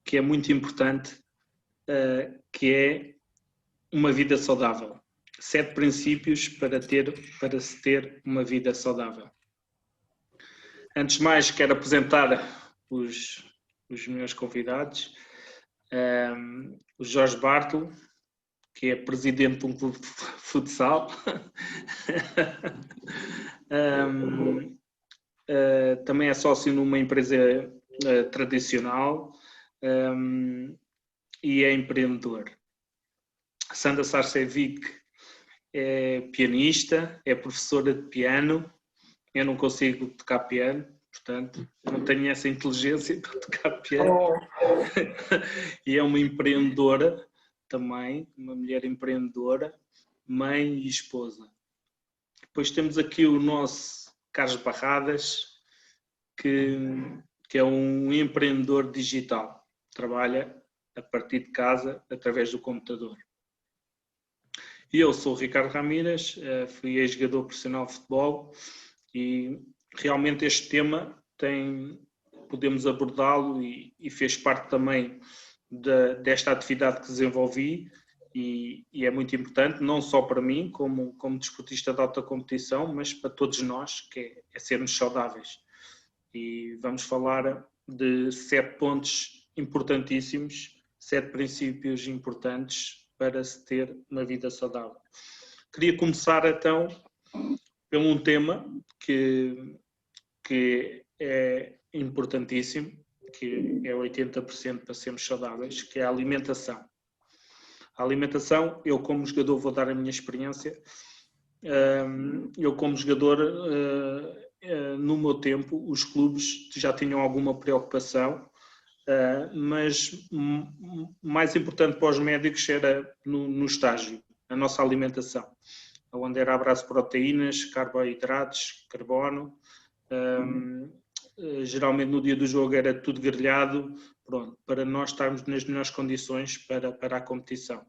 que é muito importante, que é uma vida saudável. 7 princípios para se ter uma vida saudável. Antes de mais, quero apresentar os meus convidados. O Jorge Bartolo, que é presidente de um clube de futsal. Também é sócio numa empresa tradicional e é empreendedor. Sandra Sarcevic é pianista, é professora de piano. Eu não consigo tocar piano, portanto, não tenho essa inteligência para tocar piano. E é uma empreendedora também, uma mulher empreendedora, mãe e esposa. Depois temos aqui o nosso Carlos Barradas, que é um empreendedor digital. Trabalha a partir de casa, através do computador. E eu sou o Ricardo Ramírez, fui ex-jogador profissional de futebol e realmente este tema podemos abordá-lo e fez parte também desta atividade que desenvolvi e é muito importante, não só para mim como desportista de alta competição, mas para todos nós, que é sermos saudáveis. E vamos falar de 7 pontos importantíssimos, 7 princípios importantes para se ter uma vida saudável. Queria começar então por um tema que é importantíssimo, que é 80% para sermos saudáveis, que é a alimentação. A alimentação, eu como jogador vou dar a minha experiência, eu como jogador, no meu tempo, os clubes já tinham alguma preocupação, mas mais importante para os médicos era no estágio, a nossa alimentação, onde era a base de proteínas, carboidratos, carbono, geralmente no dia do jogo era tudo grelhado, pronto, para nós estarmos nas melhores condições para a competição.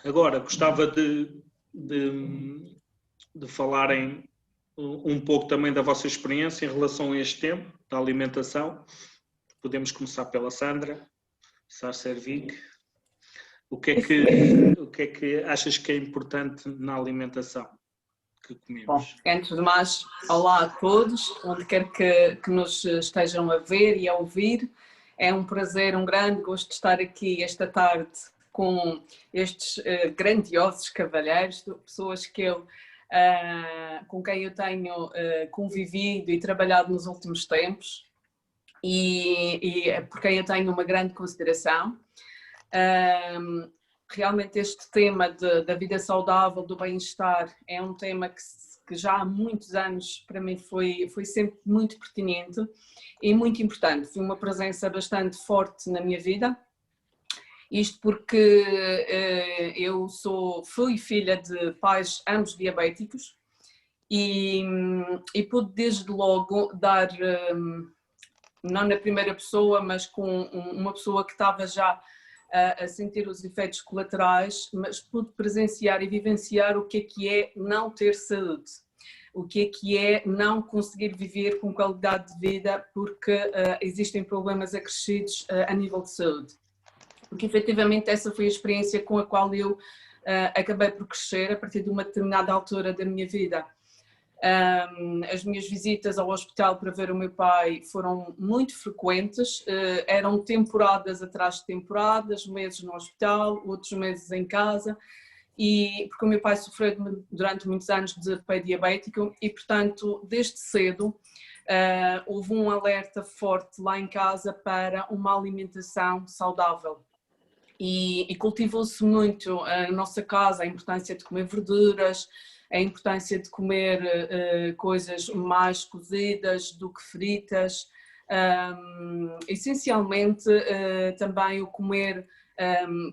Agora, gostava de falarem um pouco também da vossa experiência em relação a este tema, da alimentação. Podemos começar pela Sandra Sarcevic. O que é que achas que é importante na alimentação que comemos? Bom, antes de mais, olá a todos, onde quer que nos estejam a ver e a ouvir. É um prazer, um grande gosto de estar aqui esta tarde com estes grandiosos cavalheiros, pessoas com quem eu tenho convivido e trabalhado nos últimos tempos e por quem eu tenho uma grande consideração. Realmente este tema da vida saudável, do bem-estar, é um tema que já há muitos anos para mim foi sempre muito pertinente e muito importante. Foi uma presença bastante forte na minha vida. Isto porque eu fui filha de pais ambos diabéticos e pude desde logo dar, não na primeira pessoa, mas com uma pessoa que estava já a sentir os efeitos colaterais, mas pude presenciar e vivenciar o que é não ter saúde, o que é não conseguir viver com qualidade de vida porque existem problemas acrescidos a nível de saúde. Porque efetivamente essa foi a experiência com a qual eu acabei por crescer a partir de uma determinada altura da minha vida. As minhas visitas ao hospital para ver o meu pai foram muito frequentes, eram temporadas atrás de temporadas, meses no hospital, outros meses em casa, e porque o meu pai sofreu durante muitos anos de pai diabético e, portanto, desde cedo houve um alerta forte lá em casa para uma alimentação saudável. E cultivou-se muito na nossa casa a importância de comer verduras, a importância de comer coisas mais cozidas do que fritas, essencialmente também o comer,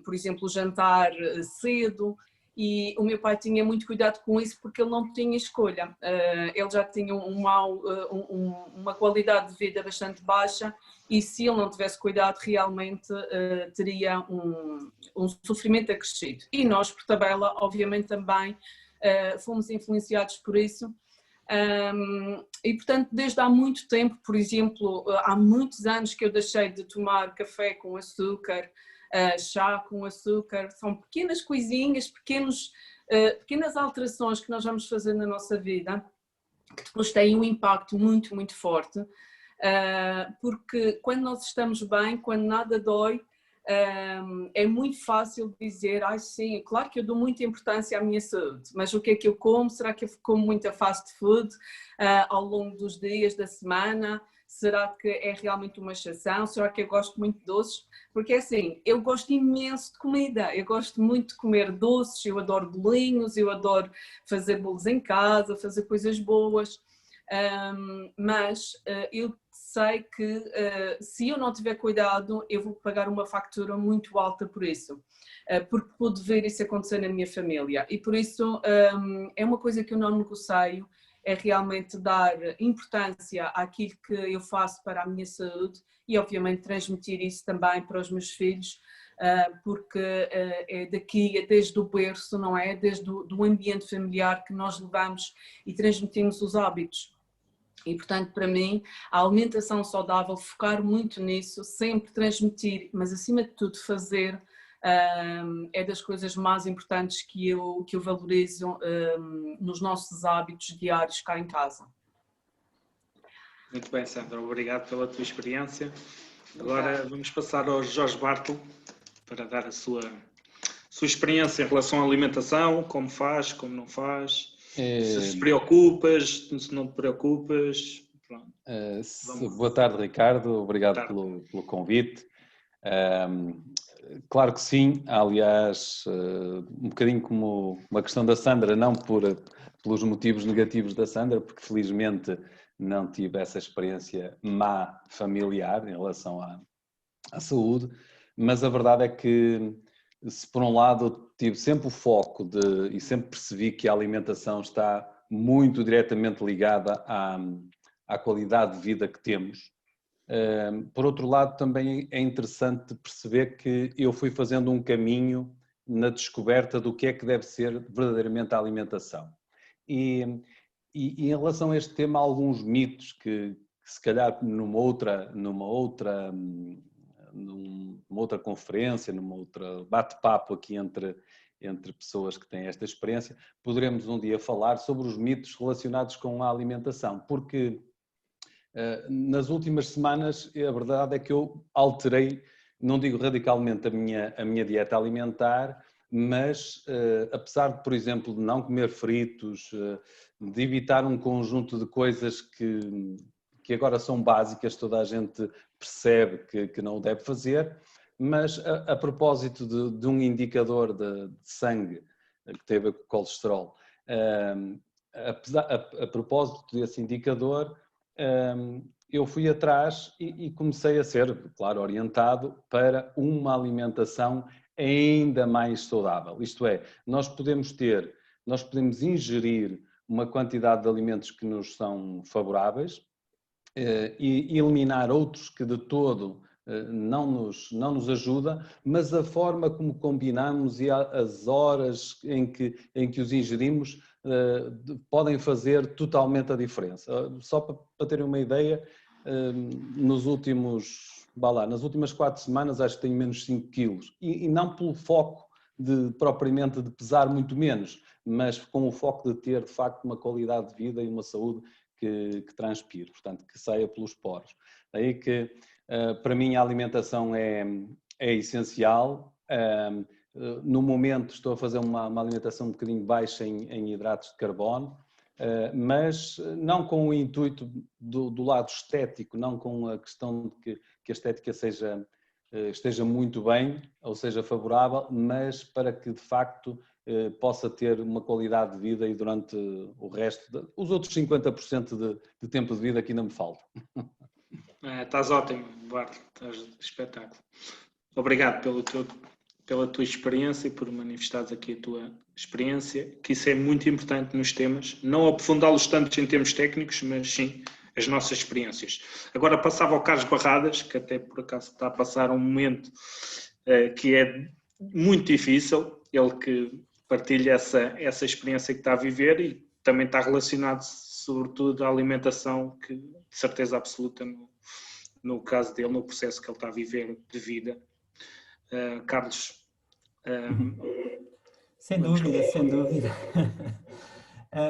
por exemplo, o jantar cedo, e o meu pai tinha muito cuidado com isso porque ele não tinha escolha, ele já tinha uma qualidade de vida bastante baixa e se ele não tivesse cuidado realmente teria um sofrimento acrescido. E nós, por tabela, obviamente também fomos influenciados por isso E, portanto, desde há muito tempo, por exemplo, há muitos anos que eu deixei de tomar café com açúcar, chá com açúcar. São pequenas coisinhas, pequenas alterações que nós vamos fazer na nossa vida, que depois têm um impacto muito, muito forte. Porque quando nós estamos bem, quando nada dói, é muito fácil dizer, sim, claro que eu dou muita importância à minha saúde, mas o que é que eu como? Será que eu como muita fast food ao longo dos dias, da semana? Será que é realmente uma exceção? Será que eu gosto muito de doces? Porque assim, eu gosto imenso de comida, eu gosto muito de comer doces, eu adoro bolinhos, eu adoro fazer bolos em casa, fazer coisas boas, mas eu sei que se eu não tiver cuidado, eu vou pagar uma fatura muito alta por isso, porque pude ver isso acontecer na minha família. E por isso é uma coisa que eu não negocio, é realmente dar importância àquilo que eu faço para a minha saúde e, obviamente, transmitir isso também para os meus filhos, porque é daqui, é desde o berço, não é? Desde do ambiente familiar que nós levamos e transmitimos os hábitos. E, portanto, para mim, a alimentação saudável, focar muito nisso, sempre transmitir, mas acima de tudo fazer, é das coisas mais importantes que eu valorizo nos nossos hábitos diários cá em casa. Muito bem, Sandra, obrigado pela tua experiência. Agora vamos passar ao Jorge Bartolo para dar a sua experiência em relação à alimentação, como faz, como não faz. Se preocupas, se não te preocupas. Boa tarde, Ricardo. Obrigado pelo convite. Claro que sim. Aliás, um bocadinho como uma questão da Sandra, não pelos motivos negativos da Sandra, porque felizmente não tive essa experiência má familiar em relação à saúde, mas a verdade é que, se por um lado tive sempre o foco e sempre percebi que a alimentação está muito diretamente ligada à qualidade de vida que temos, por outro lado também é interessante perceber que eu fui fazendo um caminho na descoberta do que é que deve ser verdadeiramente a alimentação. E em relação a este tema há alguns mitos que se calhar numa outra conferência, numa outra bate-papo aqui entre pessoas que têm esta experiência, poderemos um dia falar sobre os mitos relacionados com a alimentação, porque nas últimas semanas a verdade é que eu alterei, não digo radicalmente a minha dieta alimentar, mas apesar de, por exemplo, de não comer fritos, de evitar um conjunto de coisas que agora são básicas, toda a gente percebe que não o deve fazer, mas a propósito de um indicador de sangue que tem a ver com o colesterol, a propósito desse indicador, eu fui atrás e comecei a ser, claro, orientado para uma alimentação ainda mais saudável. Isto é, nós podemos ingerir uma quantidade de alimentos que nos são favoráveis e eliminar outros que de todo não nos ajuda, mas a forma como combinamos e as horas em que os ingerimos podem fazer totalmente a diferença. Só para terem uma ideia, nas últimas 4 semanas acho que tenho menos 5 quilos e não pelo foco propriamente de pesar muito menos, mas com o foco de ter de facto uma qualidade de vida e uma saúde que transpire, portanto que saia pelos poros. Daí que para mim a alimentação é essencial. No momento estou a fazer uma alimentação um bocadinho baixa em hidratos de carbono, mas não com o intuito do lado estético, não com a questão de que a estética esteja muito bem, ou seja favorável, mas para que de facto possa ter uma qualidade de vida e durante o resto, os outros 50% de tempo de vida que ainda me falta. Estás ótimo, Eduardo, estás de espetáculo. Obrigado pela tua experiência e por manifestares aqui a tua experiência, que isso é muito importante nos temas, não aprofundá-los tanto em termos técnicos, mas sim as nossas experiências. Agora passava ao Carlos Barradas, que até por acaso está a passar um momento que é muito difícil, ele que partilha essa experiência que está a viver e também está relacionado sobretudo a alimentação, que de certeza absoluta no caso dele, no processo que ele está a viver de vida. Carlos. Sem dúvida, sem dúvida.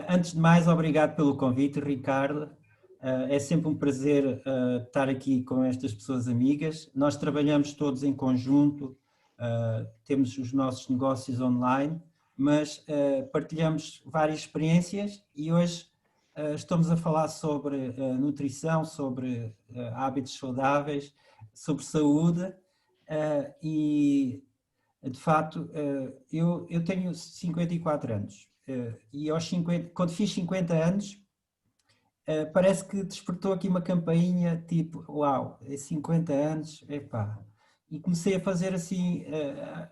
Antes de mais, obrigado pelo convite, Ricardo. É sempre um prazer estar aqui com estas pessoas amigas. Nós trabalhamos todos em conjunto, temos os nossos negócios online, mas partilhamos várias experiências e hoje estamos a falar sobre nutrição, sobre hábitos saudáveis, sobre saúde e, de facto, eu tenho 54 anos e quando fiz 50 anos, parece que despertou aqui uma campainha, tipo, uau, é 50 anos, epá. E comecei a fazer assim,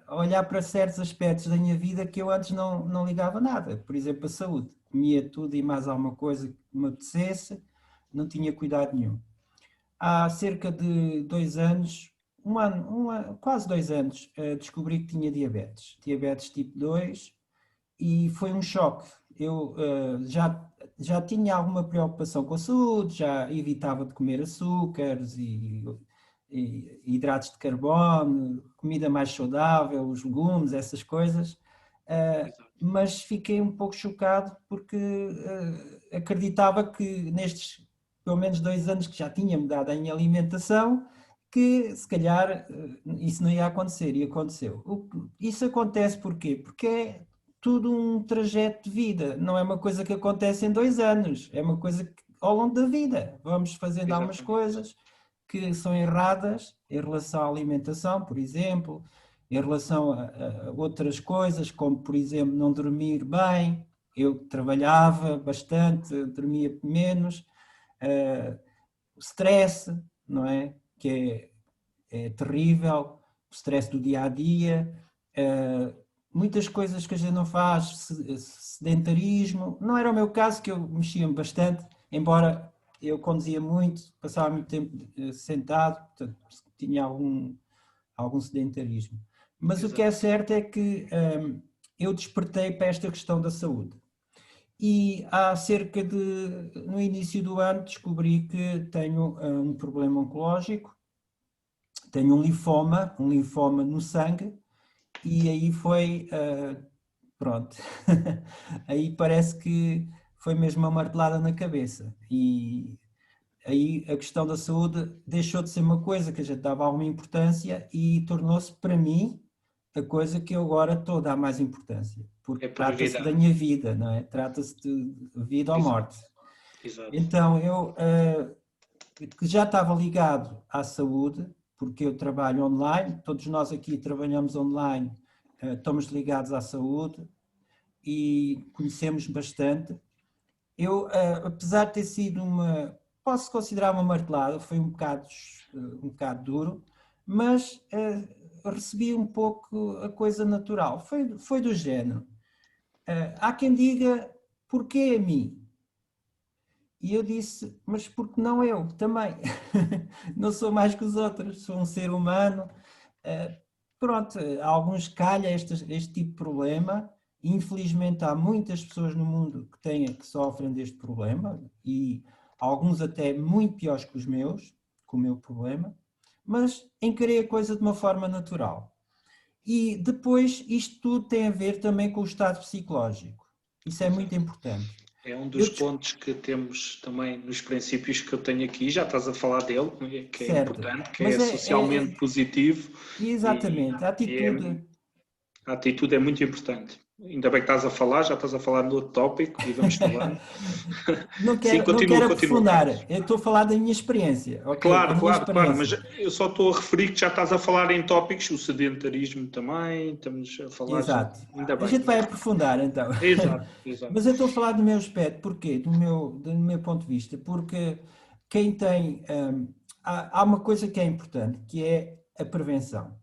a olhar para certos aspectos da minha vida que eu antes não ligava nada. Por exemplo, a saúde. Comia tudo e mais alguma coisa que me apetecesse, não tinha cuidado nenhum. Há cerca de 2 anos, quase 2 anos, descobri que tinha diabetes tipo 2, e foi um choque. Eu já tinha alguma preocupação com a saúde, já evitava de comer açúcares e hidratos de carbono, comida mais saudável, os legumes, essas coisas, mas fiquei um pouco chocado porque acreditava que nestes pelo menos 2 anos que já tinha mudado a minha alimentação, que se calhar isso não ia acontecer, e aconteceu. Isso acontece porquê? Porque é tudo um trajeto de vida, não é uma coisa que acontece em 2 anos, é uma coisa que ao longo da vida vamos fazendo algumas coisas que são erradas em relação à alimentação, por exemplo, em relação a outras coisas, como por exemplo não dormir bem. Eu trabalhava bastante, dormia menos, o stress, não é? Que é terrível, o stress do dia a dia, muitas coisas que a gente não faz, sedentarismo. Não era o meu caso, que eu mexia bastante, embora eu conduzia muito, passava muito tempo sentado, portanto, tinha algum sedentarismo. Mas Exato. O que é certo é que eu despertei para esta questão da saúde. E no início do ano, descobri que tenho um problema oncológico, tenho um linfoma no sangue, e aí foi, pronto, aí parece que foi mesmo uma martelada na cabeça. E aí a questão da saúde deixou de ser uma coisa que a gente dava alguma importância e tornou-se, para mim, a coisa que eu agora estou a dar mais importância. Porque trata-se da minha vida, não é? Trata-se de vida ou morte. Exato. Então, eu que já estava ligado à saúde, porque eu trabalho online, todos nós aqui trabalhamos online, estamos ligados à saúde e conhecemos bastante. Eu, apesar de ter sido posso considerar uma martelada, foi um bocado duro, mas recebi um pouco a coisa natural, foi do género. Há quem diga, porquê a mim? E eu disse, mas porque não eu também? Não sou mais que os outros, sou um ser humano. Pronto, a alguns calha este tipo de problema. Infelizmente há muitas pessoas no mundo que sofrem deste problema, e alguns até muito piores que os meus, com o meu problema, mas encarei a coisa de uma forma natural. E depois isto tudo tem a ver também com o estado psicológico. Isso é muito importante. É um dos pontos que temos também nos princípios que eu tenho aqui, já estás a falar dele, que é importante, que é socialmente positivo. Exatamente, a atitude é muito importante. Ainda bem que estás a falar, já estás a falar no outro tópico e vamos falar. Não quero aprofundar, eu estou a falar da minha experiência. Okay? Claro, mas eu só estou a referir que já estás a falar em tópicos, o sedentarismo também, estamos a falar... Exato, ainda bem, a gente vai aprofundar então. Exato. Mas eu estou a falar do meu aspecto, porquê? Do meu ponto de vista, porque quem tem... há uma coisa que é importante, que é a prevenção.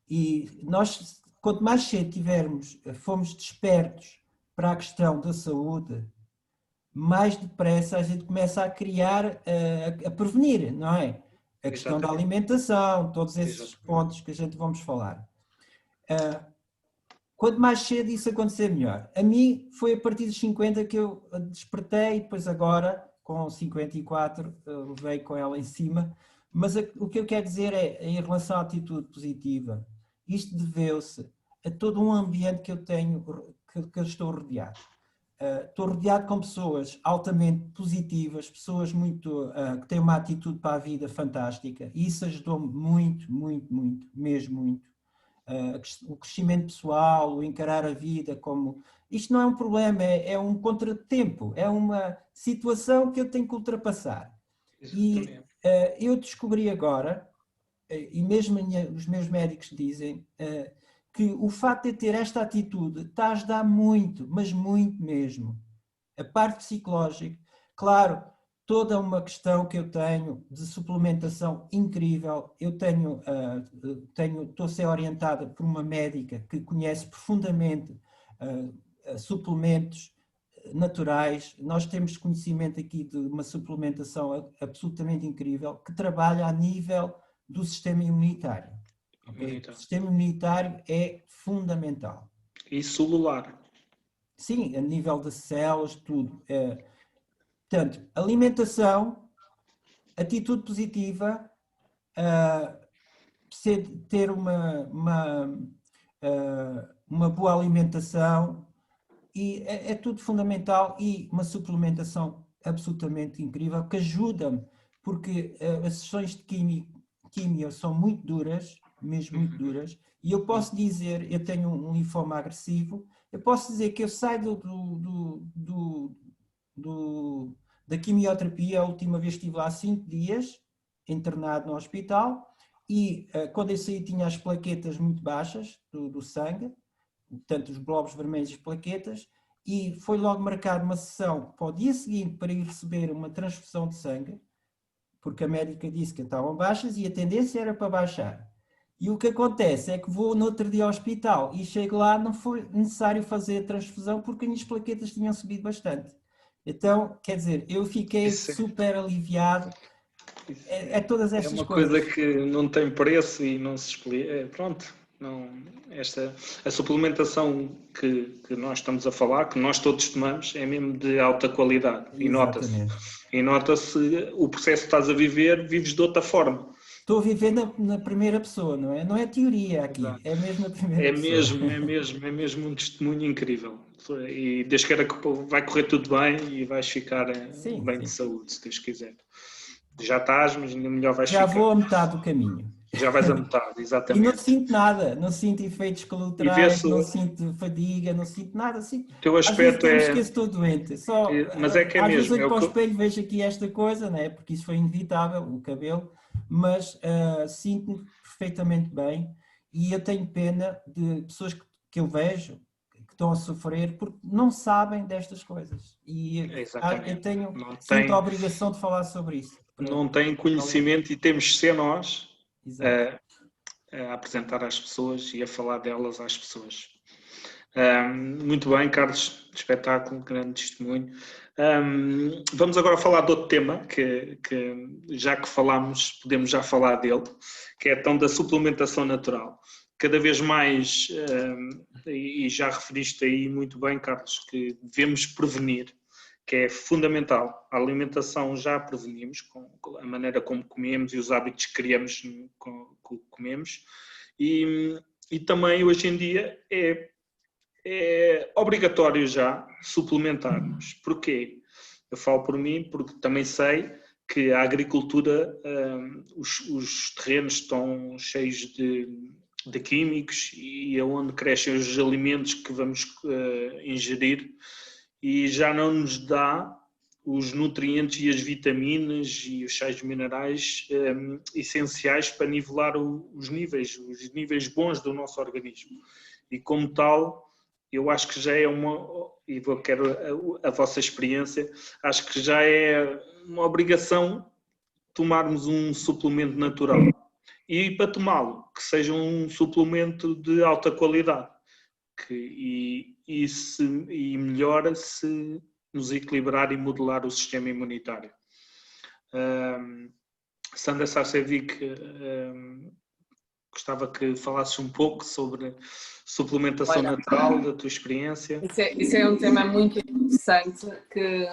E nós, quanto mais cedo fomos despertos para a questão da saúde, mais depressa a gente começa a criar, a prevenir, não é? A questão da alimentação, todos esses pontos que a gente vamos falar. quanto mais cedo isso acontecer, melhor. A mim foi a partir dos 50 que eu despertei, e depois agora, com 54, levei com ela em cima. Mas o que eu quero dizer é, em relação à atitude positiva, isto deveu-se a todo um ambiente que eu tenho, que eu estou rodeado. Estou rodeado com pessoas altamente positivas, pessoas muito, que têm uma atitude para a vida fantástica, e isso ajudou-me muito, muito, muito, mesmo muito. O crescimento pessoal, o encarar a vida como... Isto não é um problema, é um contratempo, é uma situação que eu tenho que ultrapassar. E eu descobri agora, e mesmo os meus médicos dizem, que o facto de ter esta atitude está a ajudar muito, mas muito mesmo. A parte psicológica, claro, toda uma questão que eu tenho de suplementação incrível. Eu estou a ser orientada por uma médica que conhece profundamente suplementos naturais. Nós temos conhecimento aqui de uma suplementação absolutamente incrível que trabalha a nível do sistema imunitário. Okay? O sistema imunitário é fundamental. E celular. Sim, a nível das células, tudo. Portanto, alimentação, atitude positiva, ter uma boa alimentação, e é tudo fundamental, e uma suplementação absolutamente incrível que ajuda-me, porque as sessões de quimio são muito duras, mesmo muito duras, e eu posso dizer, eu tenho um linfoma agressivo, eu posso dizer que eu saio da quimioterapia, a última vez estive lá 5 dias, internado no hospital, e quando eu saí tinha as plaquetas muito baixas do sangue, portanto os glóbulos vermelhos e plaquetas, e foi logo marcada uma sessão para o dia seguinte para ir receber uma transfusão de sangue, porque a médica disse que estavam baixas e a tendência era para baixar. E o que acontece é que vou no outro dia ao hospital e chego lá, não foi necessário fazer a transfusão porque as minhas plaquetas tinham subido bastante. Então, quer dizer, eu fiquei super aliviado. Todas estas coisas. É uma coisa que não tem preço e não se explica. Pronto, não, a suplementação que nós estamos a falar, que nós todos tomamos, é mesmo de alta qualidade. Exatamente. E nota-se o processo que estás a viver, vives de outra forma. Estou a viver na primeira pessoa, não é? Não é teoria aqui, é mesmo a primeira pessoa. É mesmo um testemunho incrível. E Deus queira que vai correr tudo bem e vais ficar bem de saúde, se Deus quiser. Já estás, mas ainda melhor vais ficar. Já vou a metade do caminho. Já vais a metade, exatamente. E não sinto nada, não sinto efeitos colaterais, não sinto fadiga, não sinto nada. Assim. O teu aspecto às vezes que estou doente. Mas é que é às mesmo. Vezes olho para o espelho, vejo aqui esta coisa, né? Porque isso foi inevitável, o cabelo, mas sinto-me perfeitamente bem, e eu tenho pena de pessoas que eu vejo que estão a sofrer porque não sabem destas coisas. E eu sinto a obrigação de falar sobre isso. Não têm conhecimento e temos de ser nós a apresentar às pessoas e a falar delas às pessoas. Muito bem, Carlos, espetáculo, grande testemunho. Vamos agora falar de outro tema, que já que falámos, podemos já falar dele, que é a questão da suplementação natural. Cada vez mais, e já referiste aí muito bem, Carlos, que devemos prevenir, que é fundamental. A alimentação já prevenimos, com a maneira como comemos e os hábitos que criamos com o que comemos. E também, hoje em dia, é obrigatório já suplementarmos. Porquê? Eu falo por mim, porque também sei que a agricultura, os terrenos estão cheios de químicos, e é onde crescem os alimentos que vamos ingerir, e já não nos dá os nutrientes e as vitaminas e os sais minerais essenciais para nivelar os níveis bons do nosso organismo. E como tal, eu acho que já é e quero a vossa experiência, acho que já é uma obrigação tomarmos um suplemento natural. E para tomá-lo, que seja um suplemento de alta qualidade. E melhora se nos equilibrar e modelar o sistema imunitário. Sandra Sarcevic, gostava que falasses um pouco sobre suplementação natural, da tua experiência. Isso é um tema muito interessante que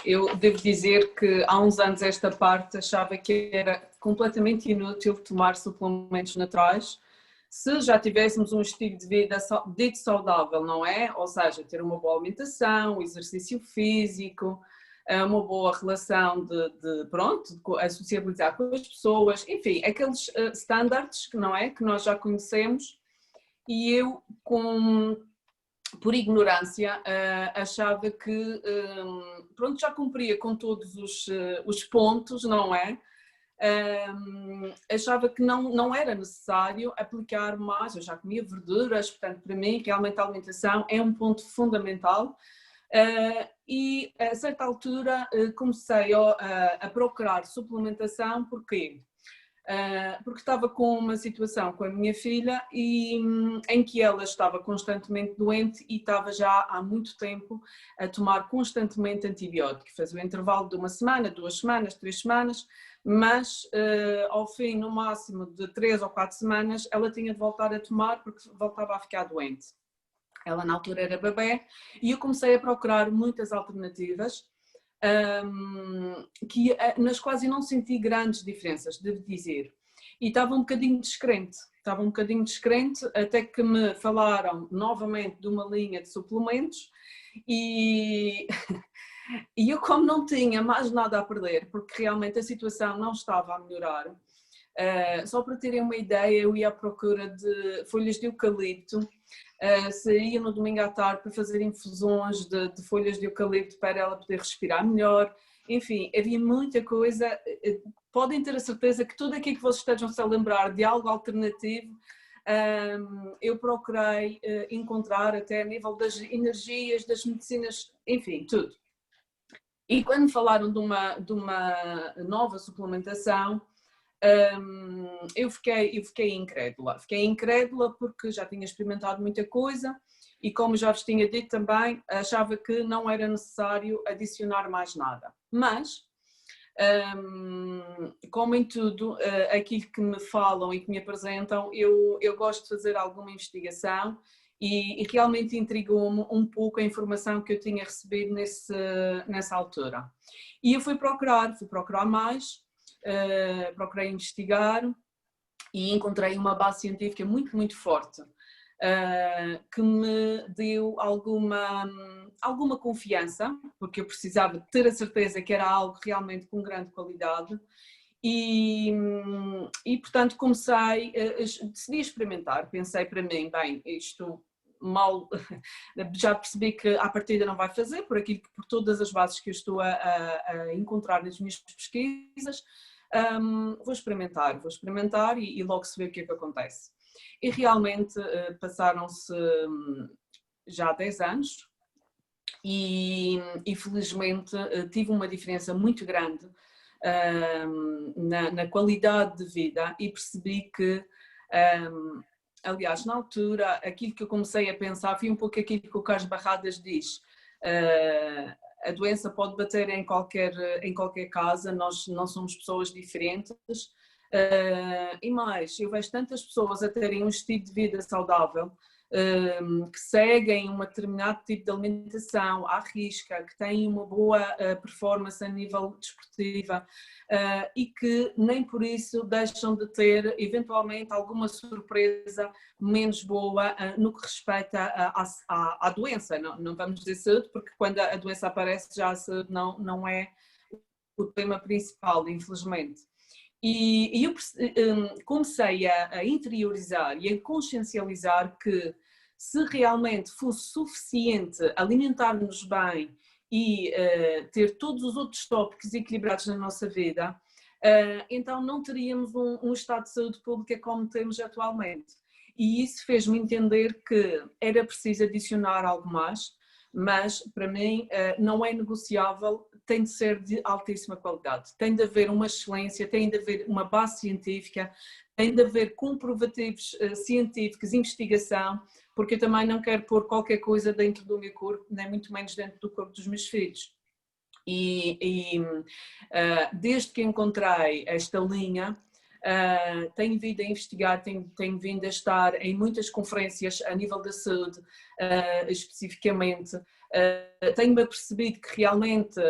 eu devo dizer que há uns anos esta parte achava que era completamente inútil tomar suplementos naturais se já tivéssemos um estilo de vida dito saudável, não é? Ou seja, ter uma boa alimentação, exercício físico, uma boa relação a sociabilizar com as pessoas, enfim, aqueles standards que, não é, que nós já conhecemos. E eu, por ignorância, achava que já cumpria com todos os pontos, não é? Achava que não era necessário aplicar mais, eu já comia verduras, portanto, para mim, realmente a alimentação é um ponto fundamental. E a certa altura comecei a procurar suplementação, porquê? Porque estava com uma situação com a minha filha em que ela estava constantemente doente e estava já há muito tempo a tomar constantemente antibiótico. Fazia um intervalo de 1 semana, 2 semanas, 3 semanas, mas ao fim, no máximo de 3 ou 4 semanas, ela tinha de voltar a tomar porque voltava a ficar doente. Ela na altura era bebé e eu comecei a procurar muitas alternativas nas quais eu não senti grandes diferenças, devo dizer. E estava um bocadinho descrente, até que me falaram novamente de uma linha de suplementos e eu, como não tinha mais nada a perder, porque realmente a situação não estava a melhorar, só para terem uma ideia, eu ia à procura de folhas de eucalipto, saía no domingo à tarde para fazer infusões de folhas de eucalipto para ela poder respirar melhor. Enfim, havia muita coisa. Podem ter a certeza que tudo aquilo que vocês estejam-se a lembrar de algo alternativo, eu procurei encontrar até a nível das energias, das medicinas, enfim, tudo. E quando falaram de uma nova suplementação, eu fiquei incrédula. Fiquei incrédula porque já tinha experimentado muita coisa e, como já vos tinha dito também, achava que não era necessário adicionar mais nada. Mas, como em tudo, aquilo que me falam e que me apresentam, eu gosto de fazer alguma investigação e realmente intrigou-me um pouco a informação que eu tinha recebido nessa altura. E eu fui procurar mais, procurei investigar e encontrei uma base científica muito, muito forte, que me deu alguma confiança, porque eu precisava ter a certeza que era algo realmente com grande qualidade e portanto decidi experimentar, pensei para mim, bem, isto mal, já percebi que à partida não vai fazer, por todas as bases que eu estou a encontrar nas minhas pesquisas. Vou experimentar e logo se vê o que é que acontece. E realmente passaram-se já 10 anos e felizmente tive uma diferença muito grande na qualidade de vida e percebi que, aliás, na altura, aquilo que eu comecei a pensar foi um pouco aquilo que o Carlos Barradas diz. A doença pode bater em qualquer casa, nós não somos pessoas diferentes. E mais, eu vejo tantas pessoas a terem um estilo de vida saudável, que seguem um determinado tipo de alimentação à risca, que têm uma boa performance a nível desportiva e que nem por isso deixam de ter eventualmente alguma surpresa menos boa no que respeita à doença. Não vamos dizer saúde, porque quando a doença aparece já a saúde não é o tema principal, infelizmente. E eu comecei a interiorizar e a consciencializar que se realmente fosse suficiente alimentar-nos bem e ter todos os outros tópicos equilibrados na nossa vida, então não teríamos um estado de saúde pública como temos atualmente. E isso fez-me entender que era preciso adicionar algo mais, mas para mim não é negociável, tem de ser de altíssima qualidade, tem de haver uma excelência, tem de haver uma base científica, tem de haver comprovativos científicos, investigação, porque eu também não quero pôr qualquer coisa dentro do meu corpo, nem muito menos dentro do corpo dos meus filhos. E desde que encontrei esta linha, Tenho vindo a investigar, tenho vindo a estar em muitas conferências a nível da saúde, especificamente. Tenho-me apercebido que realmente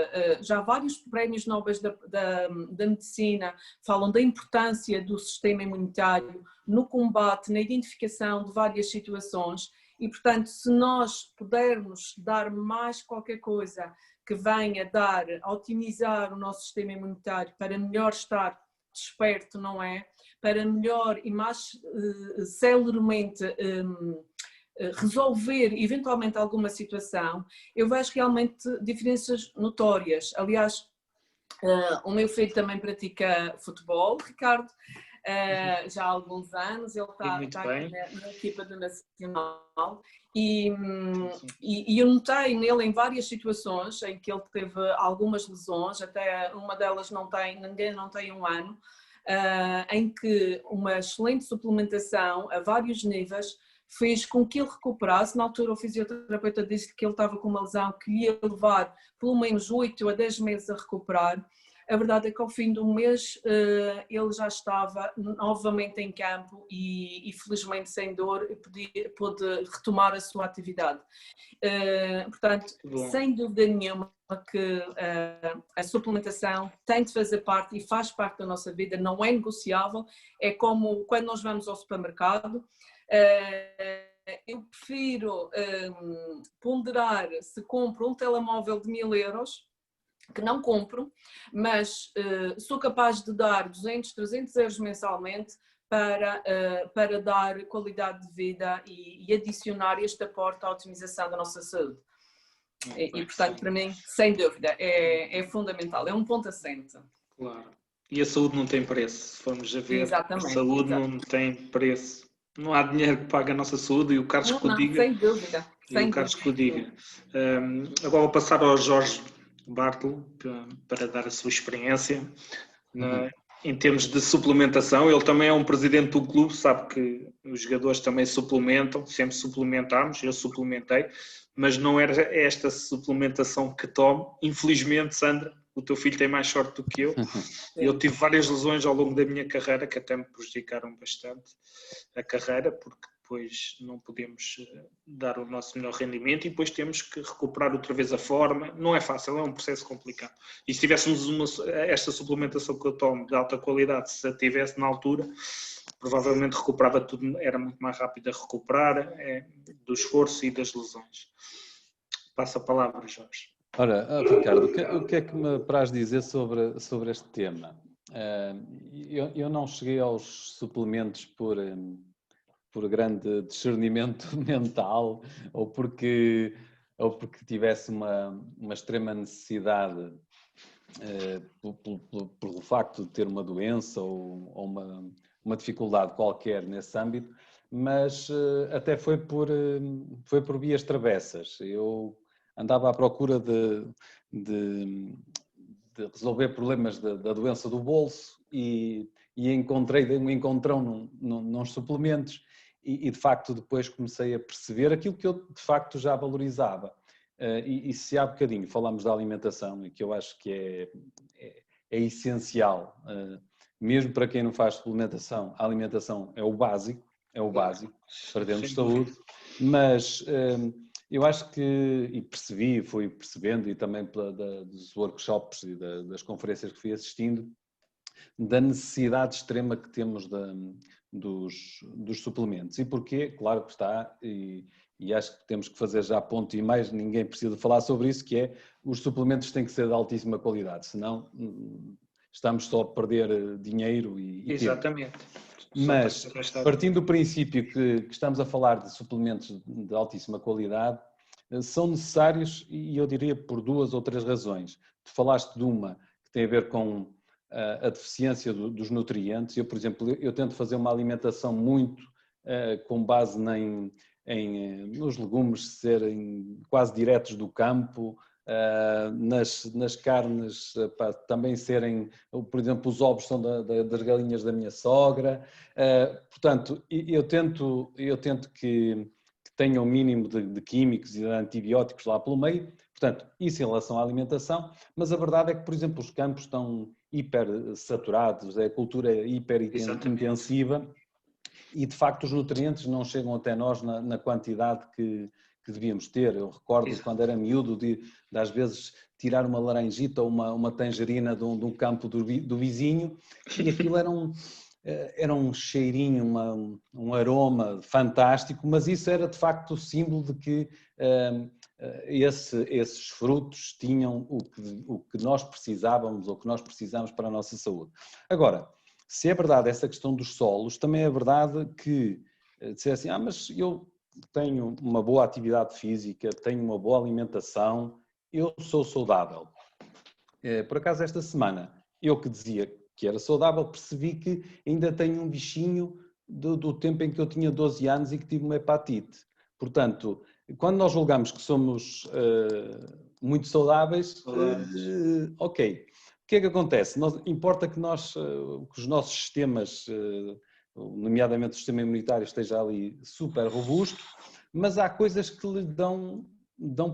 já vários prémios Nobel da medicina falam da importância do sistema imunitário no combate, na identificação de várias situações e, portanto, se nós pudermos dar mais qualquer coisa que venha a otimizar o nosso sistema imunitário para melhor estar desperto, não é? Para melhor e mais celeremente resolver eventualmente alguma situação, eu vejo realmente diferenças notórias. Aliás, o meu filho também pratica futebol, Ricardo, já há alguns anos, ele está aqui na equipa do Nacional e eu notei nele em várias situações em que ele teve algumas lesões, até uma delas ninguém não tem um ano, em que uma excelente suplementação a vários níveis fez com que ele recuperasse. Na altura o fisioterapeuta disse que ele estava com uma lesão que ia levar pelo menos 8 a 10 meses a recuperar. A verdade é que ao fim do mês ele já estava novamente em campo e felizmente sem dor pôde retomar a sua atividade. Portanto, sem dúvida nenhuma que a suplementação tem de fazer parte e faz parte da nossa vida, não é negociável. É como quando nós vamos ao supermercado. Eu prefiro ponderar se compro um telemóvel de 1000 euros, que não compro, mas sou capaz de dar 200, 300 euros mensalmente para dar qualidade de vida e adicionar este aporte à otimização da nossa saúde. E portanto, para mim, sem dúvida, é fundamental, é um ponto assente. Claro. E a saúde não tem preço, se formos a ver. Exatamente, a saúde não tem preço. Não há dinheiro que pague a nossa saúde e o Carlos que o diga. Sem dúvida. E o Carlos que o diga. Agora vou passar ao Jorge Bartolo para dar a sua experiência em termos de suplementação. Ele também é um presidente do clube, sabe que os jogadores também suplementam, sempre suplementámos, eu suplementei, mas não era esta suplementação que tomo. Infelizmente, Sandra, o teu filho tem mais sorte do que eu. Eu tive várias lesões ao longo da minha carreira que até me prejudicaram bastante a carreira, porque depois não podemos dar o nosso melhor rendimento e depois temos que recuperar outra vez a forma. Não é fácil, é um processo complicado. E se tivéssemos esta suplementação que eu tomo de alta qualidade, se a tivesse na altura, provavelmente recuperava tudo, era muito mais rápido a recuperar do esforço e das lesões. Passa a palavra, Jorge. Ora, Ricardo, o que é que me apraz dizer sobre este tema? Eu não cheguei aos suplementos por grande discernimento mental ou porque tivesse uma extrema necessidade pelo facto de ter uma doença ou uma dificuldade qualquer nesse âmbito, mas até foi por vias travessas. Eu andava à procura de resolver problemas da doença do bolso e encontrei um encontrão nos suplementos e de facto depois comecei a perceber aquilo que eu de facto já valorizava. E se há bocadinho falamos da alimentação e que eu acho que é essencial, mesmo para quem não faz suplementação, a alimentação é o básico para termos saúde, mas eu acho que, e fui percebendo, e também dos workshops e das conferências que fui assistindo, da necessidade extrema que temos dos suplementos. E porquê? Claro que está, e acho que temos que fazer já ponto, e mais ninguém precisa falar sobre isso, que é, os suplementos têm que ser de altíssima qualidade, senão estamos só a perder dinheiro e Exatamente. tempo. Mas, partindo do princípio que estamos a falar de suplementos de altíssima qualidade, são necessários, e eu diria por 2 ou 3 razões. Tu falaste de uma que tem a ver com a deficiência dos nutrientes. Eu, por exemplo, eu tento fazer uma alimentação muito com base nos legumes serem quase diretos do campo, nas carnes também serem, por exemplo, os ovos são das galinhas da minha sogra. Portanto, eu tento que tenha um mínimo de químicos e de antibióticos lá pelo meio. Portanto, isso em relação à alimentação, mas a verdade é que, por exemplo, os campos estão hiper saturados, a cultura hiper intensiva e de facto os nutrientes não chegam até nós na quantidade que devíamos ter. Eu recordo quando era miúdo de às vezes tirar uma laranjita ou uma tangerina de um campo do vizinho e aquilo era um cheirinho, um aroma fantástico, mas isso era de facto o símbolo de que esses frutos tinham o que nós precisávamos ou que nós precisamos para a nossa saúde. Agora, se é verdade essa questão dos solos, também é verdade que dizer assim, mas eu tenho uma boa atividade física, tenho uma boa alimentação, eu sou saudável. Por acaso esta semana, eu que dizia que era saudável, percebi que ainda tenho um bichinho do tempo em que eu tinha 12 anos e que tive uma hepatite. Portanto, quando nós julgamos que somos muito saudáveis, ok. O que é que acontece? Importa que os nossos sistemas, nomeadamente o sistema imunitário, esteja ali super robusto, mas há coisas que lhe dão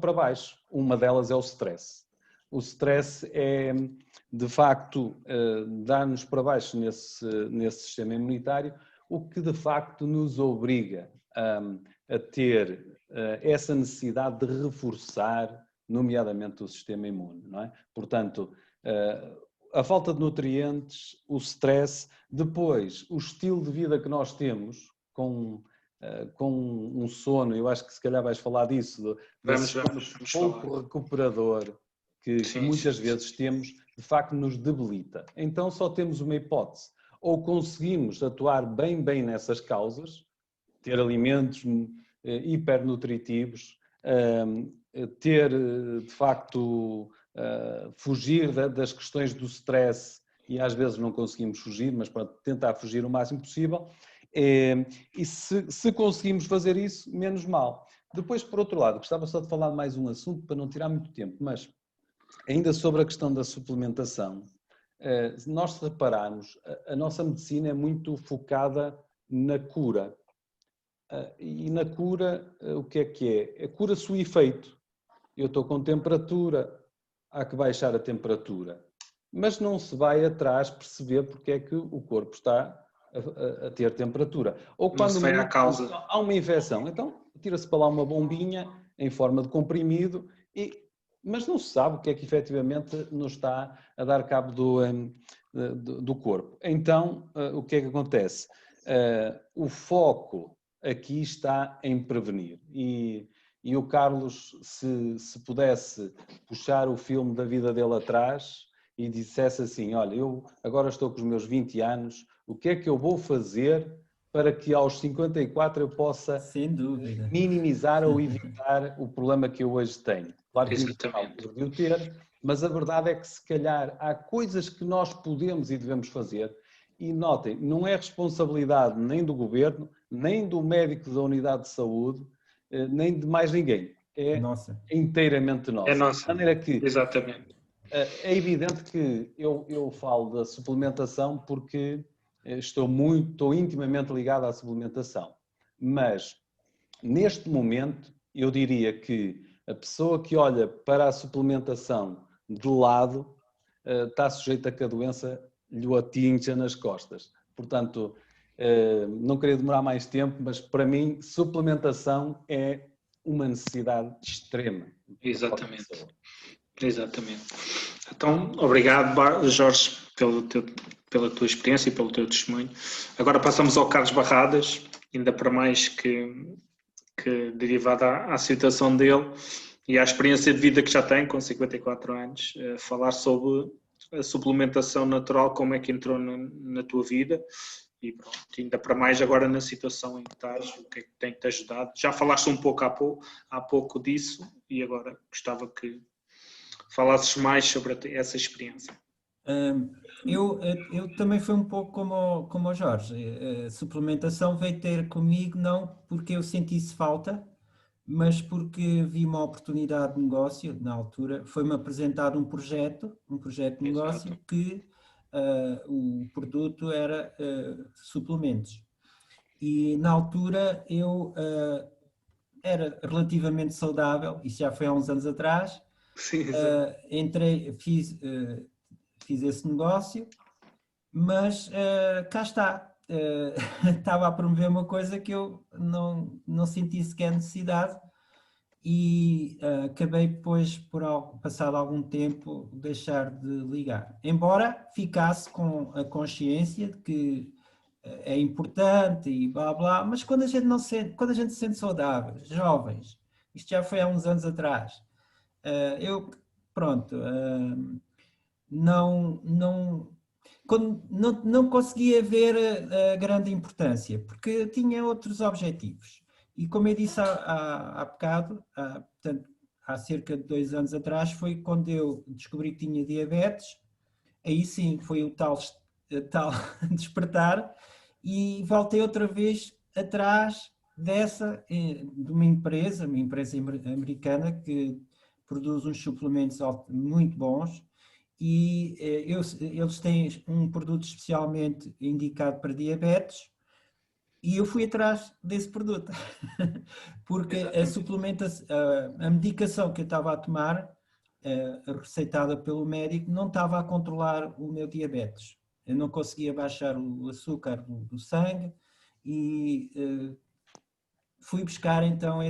para baixo. Uma delas é o stress. O stress é, de facto, dar-nos para baixo nesse sistema imunitário, o que de facto nos obriga a ter essa necessidade de reforçar, nomeadamente, o sistema imune, não é? Portanto, a falta de nutrientes, o stress, depois o estilo de vida que nós temos com um sono, eu acho que se calhar vais falar disso, vamos pouco falar. Recuperador que muitas vezes temos, de facto nos debilita. Então só temos uma hipótese, ou conseguimos atuar bem nessas causas, ter alimentos hipernutritivos, ter de facto fugir das questões do stress e às vezes não conseguimos fugir, mas para tentar fugir o máximo possível e se conseguimos fazer isso, menos mal. Depois, por outro lado, gostava só de falar de mais um assunto para não tirar muito tempo, mas ainda sobre a questão da suplementação, nós se repararmos, a nossa medicina é muito focada na cura. E na cura, o que é? A cura-se o efeito. Eu estou com temperatura, há que baixar a temperatura. Mas não se vai atrás perceber porque é que o corpo está a ter temperatura. Ou quando há uma infecção, então tira-se para lá uma bombinha em forma de comprimido, mas não se sabe o que é que efetivamente nos está a dar cabo do corpo. Então, o que é que acontece? O foco aqui está em prevenir. E o Carlos, se pudesse puxar o filme da vida dele atrás e dissesse assim, olha, eu agora estou com os meus 20 anos, o que é que eu vou fazer para que aos 54 eu possa sem dúvida minimizar ou evitar o problema que eu hoje tenho? Claro que não ter, mas a verdade é que se calhar há coisas que nós podemos e devemos fazer e notem, não é responsabilidade nem do governo, nem do médico da unidade de saúde, nem de mais ninguém. É inteiramente nossa. É nossa, de maneira que, exatamente. É evidente que eu falo da suplementação porque estou intimamente ligado à suplementação. Mas, neste momento, eu diria que a pessoa que olha para a suplementação de lado está sujeita a que a doença lhe atinja nas costas. Portanto, não queria demorar mais tempo, mas para mim, suplementação é uma necessidade extrema. Exatamente. Exatamente. Então, obrigado, Jorge, pela tua experiência e pelo teu testemunho. Agora passamos ao Carlos Barradas, ainda para mais que derivada à situação dele e à experiência de vida que já tem, com 54 anos, falar sobre a suplementação natural, como é que entrou na tua vida e pronto, ainda para mais agora na situação em que estás, o que é que tem te ajudado. Já falaste um pouco há pouco disso e agora gostava que falasses mais sobre essa experiência. Eu também fui um pouco como o Jorge. A suplementação veio ter comigo não porque eu sentisse falta, mas porque vi uma oportunidade de negócio na altura. Foi-me apresentado um projeto de negócio. Exato. Que o produto era suplementos. E na altura eu era relativamente saudável, isso já foi há uns anos atrás. Sim, fiz esse negócio, mas cá está, estava a promover uma coisa que eu não senti sequer necessidade e acabei depois, passado algum tempo, deixar de ligar. Embora ficasse com a consciência de que é importante e blá blá, mas quando a gente não sente, quando a gente se sente saudável, jovens, isto já foi há uns anos atrás, eu, pronto, não conseguia ver a grande importância, porque tinha outros objetivos. E como eu disse há bocado, portanto, há cerca de 2 anos atrás, foi quando eu descobri que tinha diabetes, aí sim foi o tal despertar, e voltei outra vez atrás de uma empresa americana que produz uns suplementos muito bons, e eles têm um produto especialmente indicado para diabetes, e eu fui atrás desse produto, porque a medicação que eu estava a tomar, receitada pelo médico, não estava a controlar o meu diabetes. Eu não conseguia baixar o açúcar do sangue e fui buscar então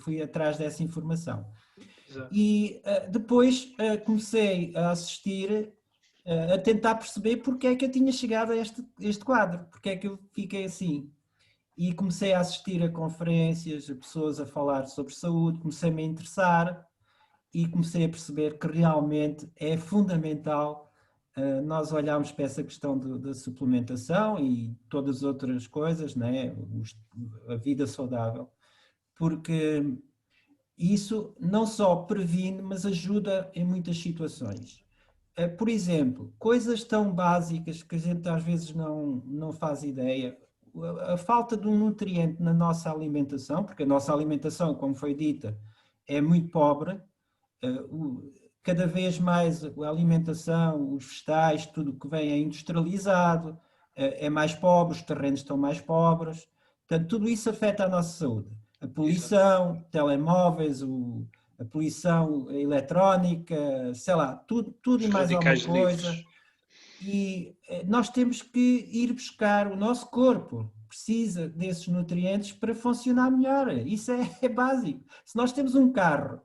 fui atrás dessa informação. Exato. E depois comecei a assistir, a tentar perceber porque é que eu tinha chegado a este quadro, porque é que eu fiquei assim. E comecei a assistir a conferências, a pessoas a falar sobre saúde, comecei-me a interessar e comecei a perceber que realmente é fundamental nós olharmos para essa questão da suplementação e todas as outras coisas, né? A vida saudável, porque isso não só previne, mas ajuda em muitas situações. Por exemplo, coisas tão básicas que a gente às vezes não faz ideia. A falta de um nutriente na nossa alimentação, porque a nossa alimentação, como foi dita, é muito pobre. Cada vez mais a alimentação, os vegetais, tudo que vem é industrializado, é mais pobre, os terrenos estão mais pobres. Portanto, tudo isso afeta a nossa saúde. A poluição, telemóveis, a poluição eletrónica, sei lá, tudo e mais alguma coisa. Livres. E nós temos que ir buscar, o nosso corpo precisa desses nutrientes para funcionar melhor. Isso é básico. Se nós temos um carro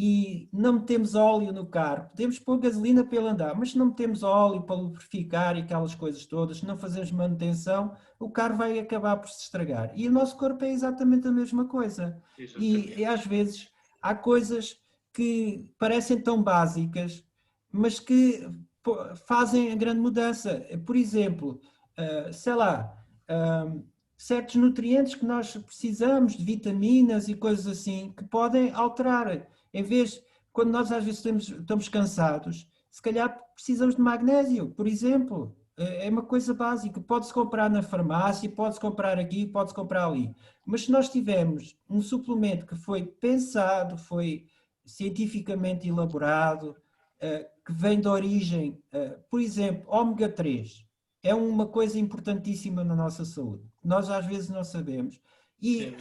e não metemos óleo no carro, podemos pôr gasolina para ele andar, mas se não metemos óleo para lubrificar e aquelas coisas todas, se não fazermos manutenção, o carro vai acabar por se estragar. E o nosso corpo é exatamente a mesma coisa. E às vezes há coisas que parecem tão básicas, mas que fazem a grande mudança. Por exemplo, sei lá, certos nutrientes que nós precisamos, de vitaminas e coisas assim, que podem alterar. Em vez, quando nós às vezes estamos cansados, se calhar precisamos de magnésio, por exemplo. É uma coisa básica. Pode-se comprar na farmácia, pode-se comprar aqui, pode-se comprar ali. Mas se nós tivermos um suplemento que foi pensado, foi cientificamente elaborado, que vem de origem, por exemplo, ômega 3, é uma coisa importantíssima na nossa saúde. Nós às vezes não sabemos. E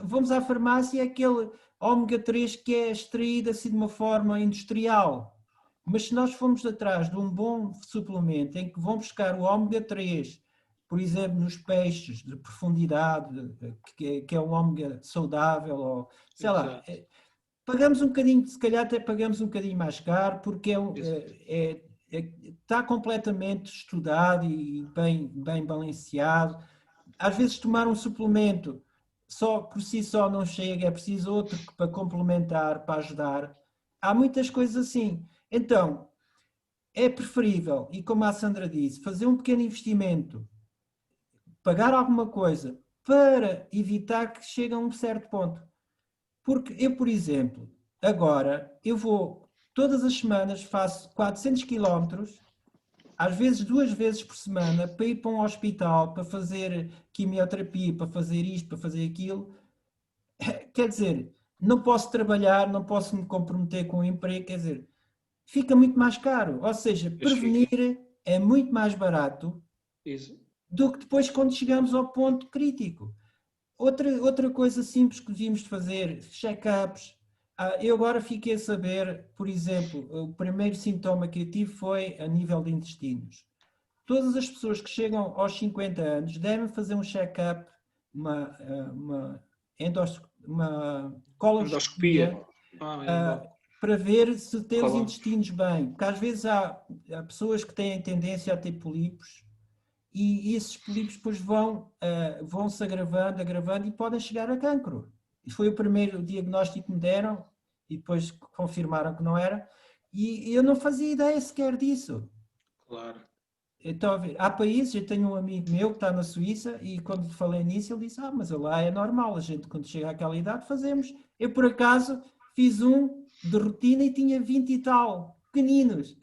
vamos à farmácia, aquele ômega 3 que é extraído assim de uma forma industrial. Mas se nós formos atrás de um bom suplemento em que vão buscar o ômega 3, por exemplo, nos peixes de profundidade, que é um ômega saudável, ou sei lá, pagamos um bocadinho, se calhar até pagamos um bocadinho mais caro, porque está completamente estudado e bem balanceado. Às vezes tomar um suplemento só por si só não chega, é preciso outro para complementar, para ajudar. Há muitas coisas assim. Então, é preferível, e como a Sandra disse, fazer um pequeno investimento, pagar alguma coisa para evitar que chegue a um certo ponto. Porque eu, por exemplo, agora eu vou, todas as semanas faço 400 quilómetros, às vezes 2 vezes por semana, para ir para um hospital, para fazer quimioterapia, para fazer isto, para fazer aquilo. Quer dizer, não posso trabalhar, não posso me comprometer com o emprego, quer dizer, fica muito mais caro. Ou seja, prevenir é muito mais barato do que depois quando chegamos ao ponto crítico. Outra coisa simples que devíamos fazer, check-ups, Eu agora fiquei a saber, por exemplo, o primeiro sintoma que eu tive foi a nível de intestinos. Todas as pessoas que chegam aos 50 anos devem fazer um check-up, uma coloscopia, para ver se tem os intestinos bem. Porque às vezes há pessoas que têm tendência a ter pólipos e esses pólipos depois vão se agravando e podem chegar a cancro. E foi o primeiro diagnóstico que me deram e depois confirmaram que não era. E eu não fazia ideia sequer disso. Claro. Então, há países, eu tenho um amigo meu que está na Suíça e quando falei nisso ele disse, mas lá é normal, a gente quando chega àquela idade fazemos. Eu por acaso fiz um de rotina e tinha 20 e tal, pequeninos.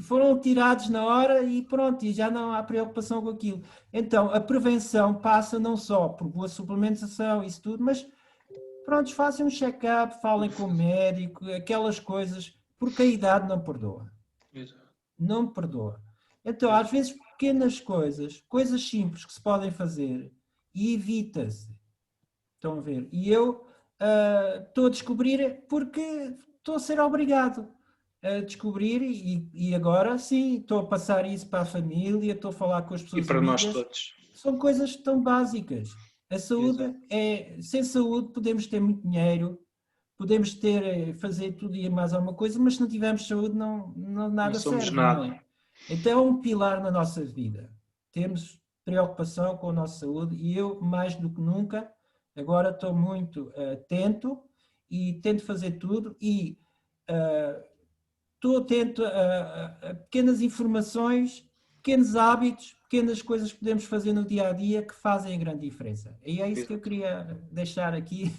Foram tirados na hora e pronto, e já não há preocupação com aquilo. Então, a prevenção passa não só por boa suplementação, isso tudo, mas pronto, façam um check-up, falem com o médico, aquelas coisas, porque a idade não perdoa. Não perdoa. Então, às vezes, pequenas coisas simples que se podem fazer e evita-se. Estão a ver? E eu estou a descobrir porque estou a ser obrigado a descobrir e agora sim, estou a passar isso para a família, estou a falar com as pessoas e para amigas. Nós todos. São coisas tão básicas. A saúde sem saúde podemos ter muito dinheiro, podemos fazer tudo e mais alguma coisa, mas se não tivermos saúde nada serve. Nada. Não é? Então é um pilar na nossa vida. Temos preocupação com a nossa saúde e eu, mais do que nunca, agora estou muito atento e tento fazer tudo e estou atento a pequenas informações, pequenos hábitos, pequenas coisas que podemos fazer no dia a dia que fazem a grande diferença. E é isso que eu queria deixar aqui.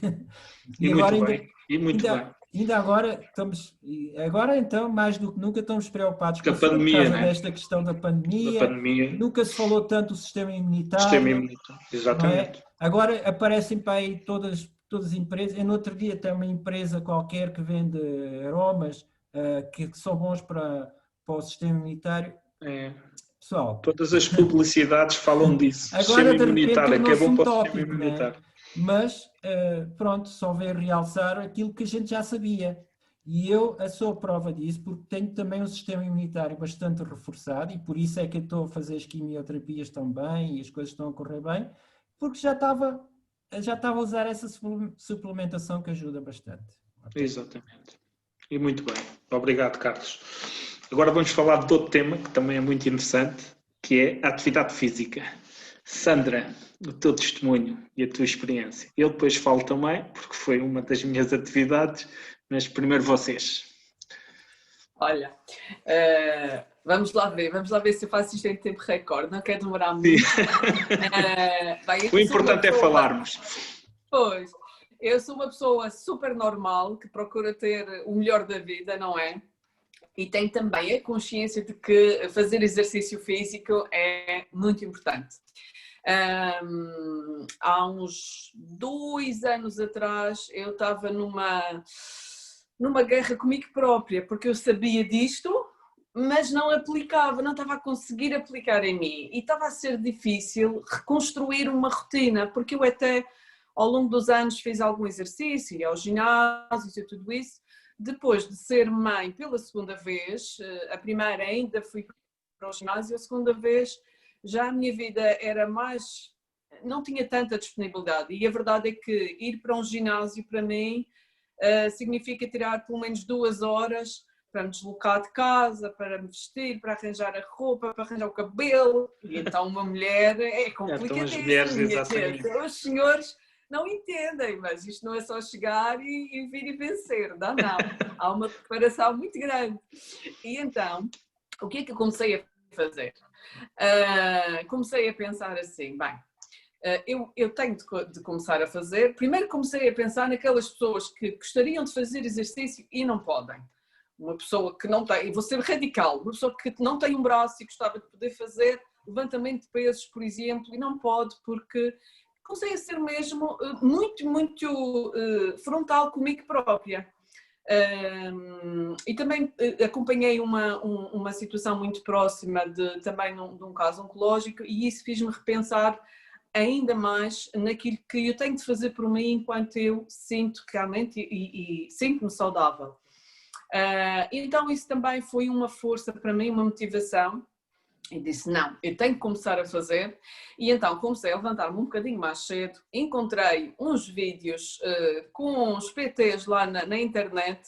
E agora muito bem. Ainda agora então, mais do que nunca, estamos preocupados com a pandemia, por causa desta questão da pandemia. Nunca se falou tanto do sistema imunitário. Exatamente. É? Agora aparecem para aí todas as empresas. No outro dia tem uma empresa qualquer que vende aromas que são bons para o sistema imunitário. Pessoal, todas as publicidades falam disso. Agora, de repente, que é bom para o tópico, sistema imunitário. Mas, pronto, só veio realçar aquilo que a gente já sabia. E eu sou a prova disso, porque tenho também um sistema imunitário bastante reforçado e por isso é que eu estou a fazer as quimioterapias também e as coisas estão a correr bem, porque já estava a usar essa suplementação que ajuda bastante. Okay? Exatamente. E muito bem. Obrigado, Carlos. Agora vamos falar de outro tema que também é muito interessante, que é a atividade física. Sandra, o teu testemunho e a tua experiência. Eu depois falo também, porque foi uma das minhas atividades, mas primeiro vocês. Olha, vamos lá ver se eu faço isto em tempo recorde, não quero demorar muito. O importante é falarmos. Pois, eu sou uma pessoa super normal, que procura ter o melhor da vida, não é? E tem também a consciência de que fazer exercício físico é muito importante. Há uns 2 anos atrás eu estava numa guerra comigo própria, porque eu sabia disto, mas não aplicava, não estava a conseguir aplicar em mim. E estava a ser difícil reconstruir uma rotina, porque eu até ao longo dos anos fiz algum exercício, ia ao ginásio e tudo isso. Depois de ser mãe pela segunda vez, a primeira ainda fui para o ginásio, a segunda vez já a minha vida era mais, não tinha tanta disponibilidade e a verdade é que ir para um ginásio para mim significa tirar pelo menos 2 horas para me deslocar de casa, para me vestir, para arranjar a roupa, para arranjar o cabelo, e então uma mulher é complicadíssimo. Os senhores não entendem, mas isto não é só chegar e vir e vencer, não. Há uma preparação muito grande. E então, o que é que eu comecei a fazer? Comecei a pensar assim, eu tenho de começar a fazer. Primeiro comecei a pensar naquelas pessoas que gostariam de fazer exercício e não podem. Uma pessoa que não tem, vou ser radical, uma pessoa que não tem um braço e gostava de poder fazer levantamento de pesos, por exemplo, e não pode porque comecei a ser mesmo muito frontal comigo própria. E também acompanhei uma situação muito próxima também de um caso oncológico e isso fez-me repensar ainda mais naquilo que eu tenho de fazer por mim enquanto eu sinto realmente e sinto-me saudável. Então isso também foi uma força para mim, uma motivação. E disse, não, eu tenho que começar a fazer. E então comecei a levantar-me um bocadinho mais cedo, encontrei uns vídeos com uns PTs lá na internet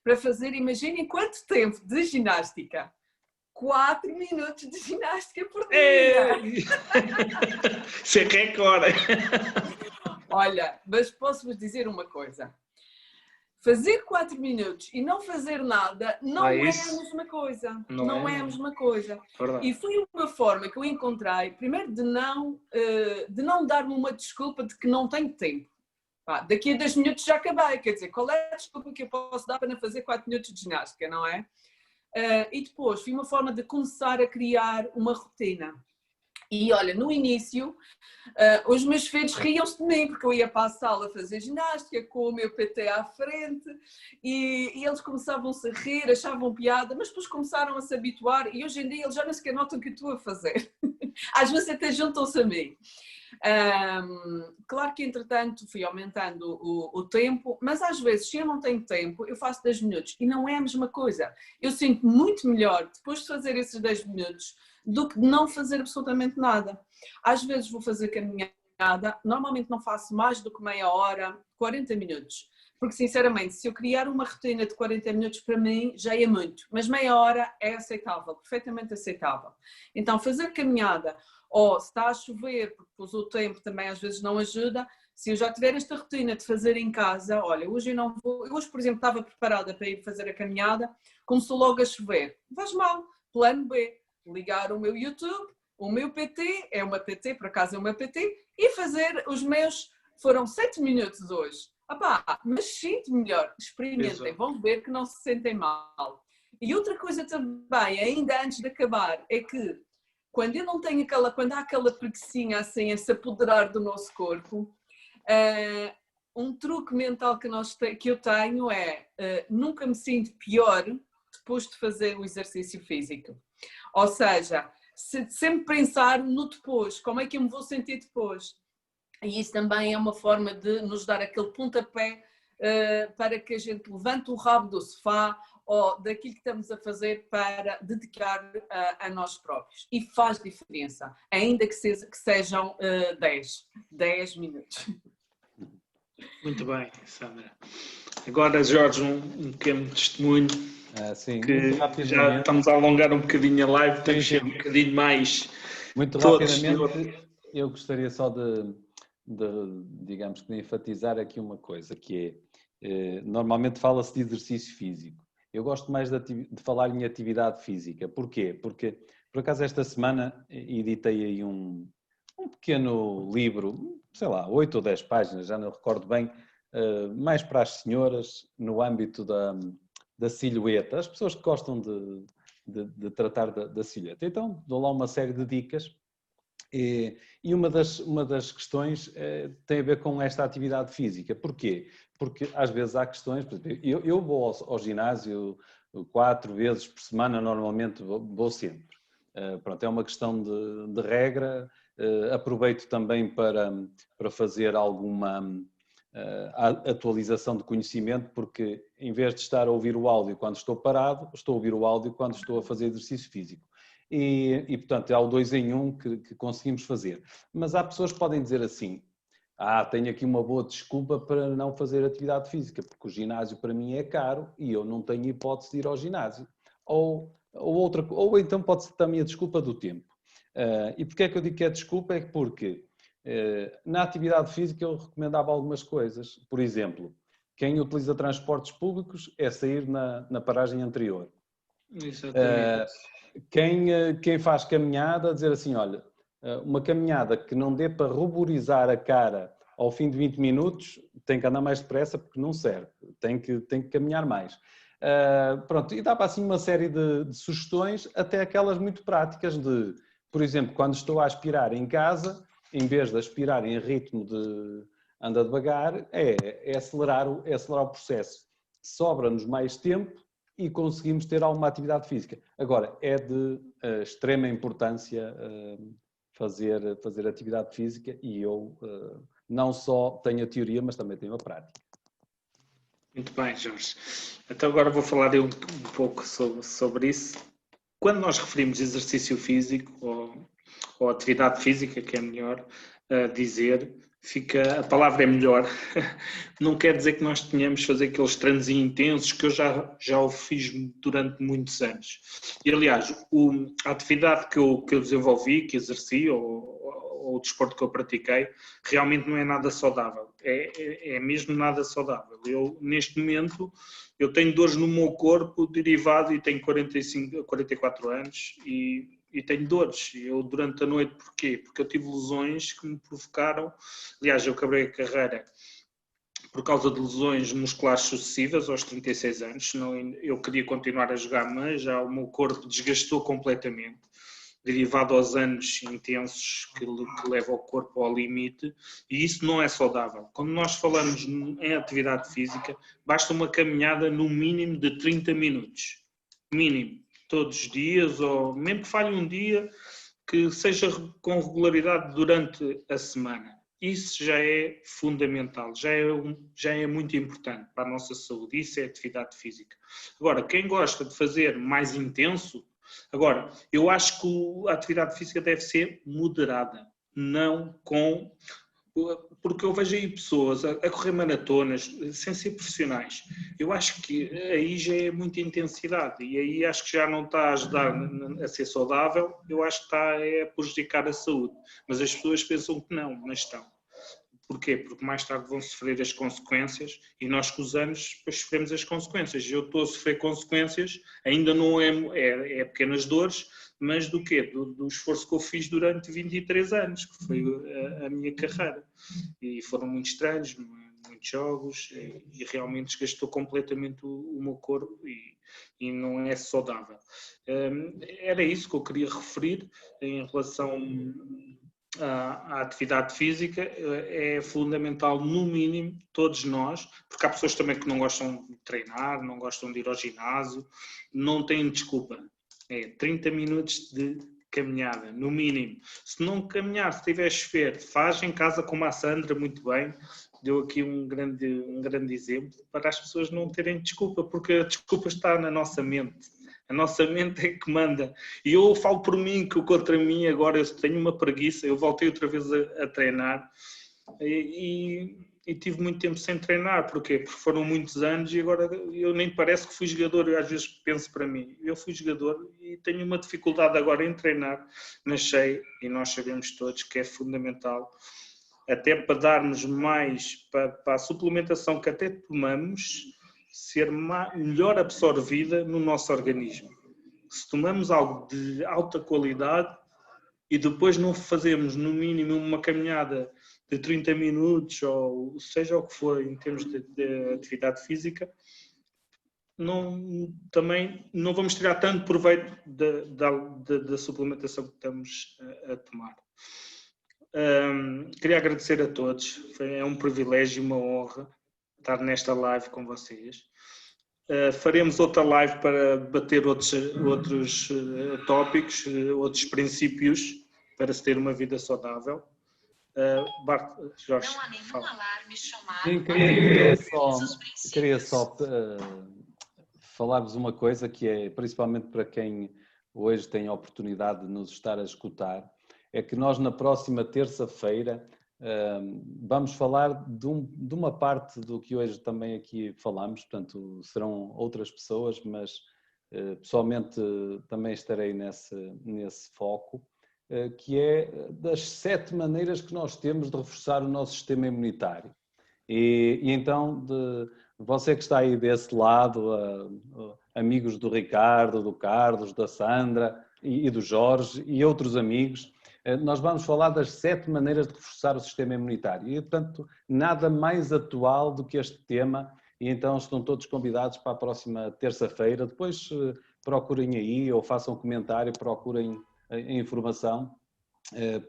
para fazer, imaginem quanto tempo de ginástica. 4 minutos de ginástica por dia. Isso é recorde. Olha, mas posso-vos dizer uma coisa. Fazer 4 minutos e não fazer nada não é a mesma coisa. Não é a mesma coisa. Verdade. E foi uma forma que eu encontrei, primeiro, de não dar-me uma desculpa de que não tenho tempo. Daqui a 10 minutos já acabei. Quer dizer, qual é a desculpa que eu posso dar para não fazer 4 minutos de ginástica, não é? E depois foi uma forma de começar a criar uma rotina. E olha, no início, os meus filhos riam-se de mim, porque eu ia para a sala fazer ginástica com o meu PT à frente e eles começavam-se a rir, achavam piada, mas depois começaram a se habituar e hoje em dia eles já nem sequer notam o que eu estou a fazer. Às vezes até juntam-se a mim. Claro que entretanto fui aumentando o tempo, mas às vezes se eu não tenho tempo eu faço 10 minutos e não é a mesma coisa. Eu sinto muito melhor depois de fazer esses 10 minutos do que de não fazer absolutamente nada. Às vezes vou fazer caminhada, normalmente não faço mais do que meia hora, 40 minutos. Porque sinceramente, se eu criar uma rotina de 40 minutos para mim já é muito, mas meia hora é aceitável, perfeitamente aceitável. Então fazer caminhada, ou se está a chover, porque depois o tempo também às vezes não ajuda, se eu já tiver esta rotina de fazer em casa, olha, hoje eu não vou, eu hoje por exemplo estava preparada para ir fazer a caminhada, começou logo a chover, não faz mal, plano B, ligar o meu YouTube, o meu PT, é uma PT, por acaso é uma PT, e fazer os meus, foram 7 minutos hoje. Mas sinto melhor, experimentem, Exato. Vão ver que não se sentem mal. E outra coisa também, ainda antes de acabar, é que quando eu não tenho quando há aquela preguicinha assim a se apoderar do nosso corpo, um truque mental que eu tenho é nunca me sinto pior depois de fazer o exercício físico. Ou seja, sempre pensar no depois, como é que eu me vou sentir depois. E isso também é uma forma de nos dar aquele pontapé para que a gente levante o rabo do sofá ou daquilo que estamos a fazer para dedicar a nós próprios. E faz diferença, ainda que sejam 10 minutos. Muito bem, Sandra. Agora, Jorge, um pequeno testemunho. Sim, Que já estamos a alongar um bocadinho a live, temos que ser um bocadinho mais. Muito todos, rapidamente, eu gostaria só digamos que de enfatizar aqui uma coisa, que é, normalmente fala-se de exercício físico. Eu gosto mais de falar em atividade física. Porquê? Porque, por acaso, esta semana editei aí um pequeno livro, sei lá, 8 ou 10 páginas, já não recordo bem, mais para as senhoras, no âmbito da silhueta, as pessoas que gostam de tratar da silhueta. Então, dou lá uma série de dicas e uma das questões tem a ver com esta atividade física. Porquê? Porque às vezes há questões, por exemplo, eu vou ao ginásio 4 vezes por semana, normalmente vou sempre. Pronto, é uma questão de regra, aproveito também para fazer alguma atualização de conhecimento, porque em vez de estar a ouvir o áudio quando estou parado, estou a ouvir o áudio quando estou a fazer exercício físico. E portanto, é o 2 em 1 que conseguimos fazer. Mas há pessoas que podem dizer assim, tenho aqui uma boa desculpa para não fazer atividade física, porque o ginásio para mim é caro e eu não tenho hipótese de ir ao ginásio. Ou então pode ser também a desculpa do tempo. E porquê é que eu digo que é desculpa? É porque na atividade física eu recomendava algumas coisas. Por exemplo, quem utiliza transportes públicos é sair na paragem anterior. Exatamente. Quem faz caminhada, dizer assim, olha, uma caminhada que não dê para ruborizar a cara ao fim de 20 minutos, tem que andar mais depressa porque não serve, tem que caminhar mais. Pronto, e dava assim uma série de sugestões, até aquelas muito práticas de, por exemplo, quando estou a aspirar em casa, em vez de aspirar em ritmo de anda devagar, é acelerar o processo. Sobra-nos mais tempo e conseguimos ter alguma atividade física. Agora, é de extrema importância fazer atividade física e eu não só tenho a teoria, mas também tenho a prática. Muito bem, Jorge. Então agora vou falar eu um pouco sobre isso. Quando nós referimos exercício físico ou atividade física, que é melhor dizer, a palavra é melhor, não quer dizer que nós tenhamos de fazer aqueles treinos intensos que eu já o fiz durante muitos anos. E aliás, a atividade que eu desenvolvi, que exerci, ou o desporto que eu pratiquei, realmente não é nada saudável. É mesmo nada saudável. Eu, neste momento, eu tenho dores no meu corpo derivado e tenho 44 anos e tenho dores. Eu, durante a noite, porquê? Porque eu tive lesões que me provocaram. Aliás, eu acabei a carreira por causa de lesões musculares sucessivas aos 36 anos. Senão eu queria continuar a jogar, mas já o meu corpo desgastou completamente, derivado aos anos intensos que levam o corpo ao limite, e isso não é saudável. Quando nós falamos em atividade física, basta uma caminhada no mínimo de 30 minutos. Mínimo. Todos os dias, ou mesmo que falhe um dia, que seja com regularidade durante a semana. Isso já é fundamental, já é muito importante para a nossa saúde. Isso é atividade física. Agora, quem gosta de fazer mais intenso, agora, eu acho que a atividade física deve ser moderada, não com... Porque eu vejo aí pessoas a correr maratonas sem ser profissionais. Eu acho que aí já é muita intensidade e aí acho que já não está a ajudar a ser saudável, eu acho que está a prejudicar a saúde. Mas as pessoas pensam que não, mas estão. Porquê? Porque mais tarde vão sofrer as consequências e nós com os anos depois sofremos as consequências. Eu estou a sofrer consequências, ainda não é pequenas dores, mas do quê? Do esforço que eu fiz durante 23 anos, que foi a minha carreira. E foram muito estranhos, muitos jogos, e realmente desgastou completamente o meu corpo e não é saudável. Era isso que eu queria referir em relação à atividade física. É fundamental, no mínimo, todos nós, porque há pessoas também que não gostam de treinar, não gostam de ir ao ginásio, não têm desculpa. É 30 minutos de caminhada, no mínimo. Se não caminhar, se estiver a chover, faz em casa como a Sandra, muito bem, deu aqui um grande exemplo, para as pessoas não terem desculpa, porque a desculpa está na nossa mente. A nossa mente é que manda. E eu falo por mim, que contra mim agora eu tenho uma preguiça, eu voltei outra vez a treinar e tive muito tempo sem treinar. Porquê? Porque foram muitos anos e agora eu nem parece que fui jogador. Eu às vezes penso para mim, eu fui jogador e tenho uma dificuldade agora em treinar. Mas sei, e nós sabemos todos que é fundamental, até para darmos mais para a suplementação que até tomamos, ser melhor absorvida no nosso organismo. Se tomamos algo de alta qualidade e depois não fazemos no mínimo uma caminhada de 30 minutos ou seja o que for em termos de atividade física, também não vamos tirar tanto proveito da suplementação que estamos a tomar. Queria agradecer a todos, é um privilégio e uma honra estar nesta live com vocês. Faremos outra live para debater outros tópicos, outros princípios para se ter uma vida saudável. Jorge, não há nenhum fala. alarme chamado. Sim, queria só falar-vos uma coisa que é, principalmente para quem hoje tem a oportunidade de nos estar a escutar, é que nós na próxima terça-feira vamos falar de uma parte do que hoje também aqui falamos, portanto serão outras pessoas, mas pessoalmente também estarei nesse foco, que é das 7 maneiras que nós temos de reforçar o nosso sistema imunitário. E então, você que está aí desse lado, amigos do Ricardo, do Carlos, da Sandra e do Jorge e outros amigos, nós vamos falar das 7 maneiras de reforçar o sistema imunitário e, portanto, nada mais atual do que este tema, e então estão todos convidados para a próxima terça-feira. Depois procurem aí ou façam um comentário, procurem a informação,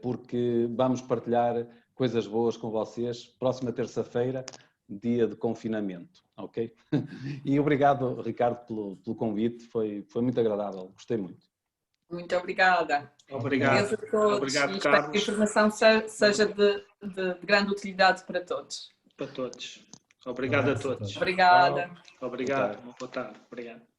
porque vamos partilhar coisas boas com vocês. Próxima terça-feira, dia de confinamento, ok? E obrigado, Ricardo, pelo convite, foi muito agradável, gostei muito. Muito obrigada. Obrigado. Adeus a todos. Obrigado, E espero que a Carlos. informação seja de grande utilidade para todos. Para todos. Obrigado a abraço a todos. todos. Obrigada. Obrigado. Boa tarde. Obrigado.